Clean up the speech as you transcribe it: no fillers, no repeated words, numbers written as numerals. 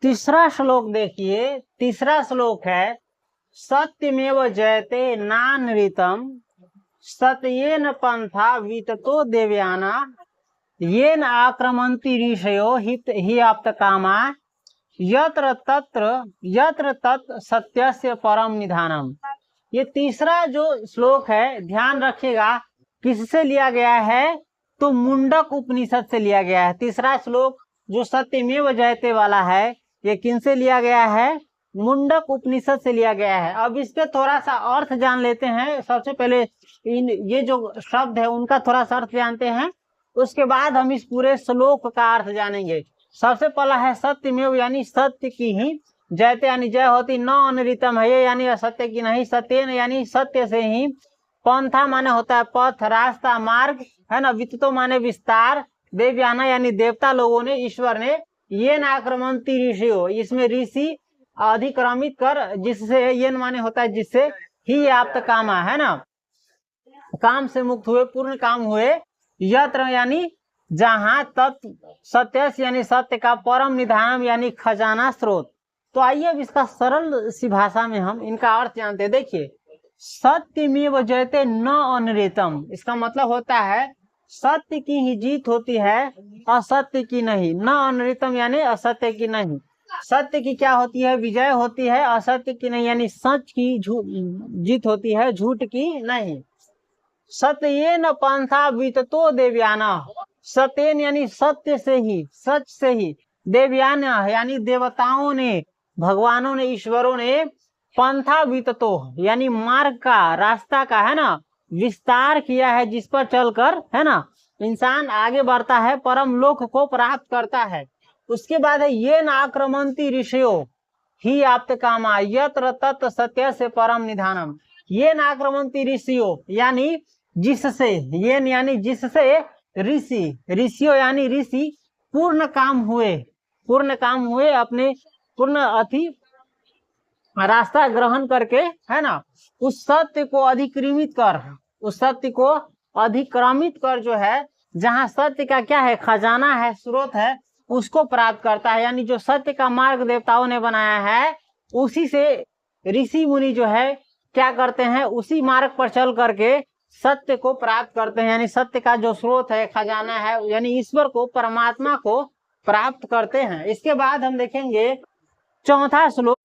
तीसरा श्लोक देखिए, तीसरा श्लोक है सत्यमेव जयते नानृतम सत्येन पंथा विततो देवयाना येन आक्रमन्ति ऋषयो हि आप्त कामा यत्र तत् सत्यस्य परम निधानम। ये तीसरा जो श्लोक है ध्यान रखिएगा किससे लिया गया है, तो मुंडक उपनिषद से लिया गया है। तीसरा श्लोक जो सत्यमेव जयते वाला है ये किनसे लिया गया है, मुंडक उपनिषद से लिया गया है। अब इसके थोड़ा सा अर्थ जान लेते हैं। सबसे पहले ये जो शब्द है उनका थोड़ा सा अर्थ जानते हैं, उसके बाद हम इस पूरे श्लोक का अर्थ जानेंगे। सबसे पहला है सत्यमेव यानी सत्य की ही, जयते यानी जय होती, न अनृतम है ये यानी असत्य की नहीं, सत्येन यानी सत्य से ही, पंथा माने होता है पथ रास्ता मार्ग है ना, वित्तो माने विस्तार, देवयाना यानी देवता लोगों ने ईश्वर ने, ये न आक्रमंती ऋषियों इसमें ऋषि अधिक्रमित कर, जिससे ये माने होता है जिससे, ही आप्त कामा है ना, काम से मुक्त हुए पूर्ण काम हुए, यत्र यानी जहां, तत् सत्य यानी सत्य का, परम निधानम यानी खजाना स्रोत। तो आइए अब इसका सरल सी भाषा में हम इनका अर्थ जानते हैं। देखिए सत्यमेव जयते न अनृतम, इसका मतलब होता है सत्य की ही जीत होती है, असत्य की नहीं। न अनृतम यानी असत्य की नहीं, सत्य की क्या होती है, विजय होती है, असत्य की नहीं यानी सच की जीत होती है, झूठ की नहीं। सत्येन पंथा विततो देवयाना, सत्येन यानी सत्य से ही, सच से ही, देवयाना यानी देवताओं ने, भगवानों ने, ईश्वरों ने, पंथा विततो यानी मार्ग का, रास्ता का है ना, विस्तार किया है, जिस पर चलकर है ना इंसान आगे बढ़ता है, परम लोक को प्राप्त करता है। उसके बाद है ये न आक्रमंती ऋषियों ही आप्त कामा यत्र तत् सत्य से परम निधानम। ये न आक्रमंती ऋषियों यानी जिससे, ये यानी जिससे, ऋषि, ऋषियों यानी ऋषि पूर्ण काम हुए अपने पूर्ण अति रास्ता ग्रहण करके है ना, उस सत्य को अधिक्रमित कर, उस सत्य को अधिक्रमित कर जो है, जहां सत्य का क्या है, खजाना है, स्रोत है, उसको प्राप्त करता है। यानी जो सत्य का मार्ग देवताओं ने बनाया है उसी से ऋषि मुनि जो है क्या करते हैं, उसी मार्ग पर चल करके सत्य को प्राप्त करते हैं। यानी सत्य का जो स्रोत है, खजाना है, यानी ईश्वर को, परमात्मा को प्राप्त करते हैं। इसके बाद हम देखेंगे चौथा श्लोक।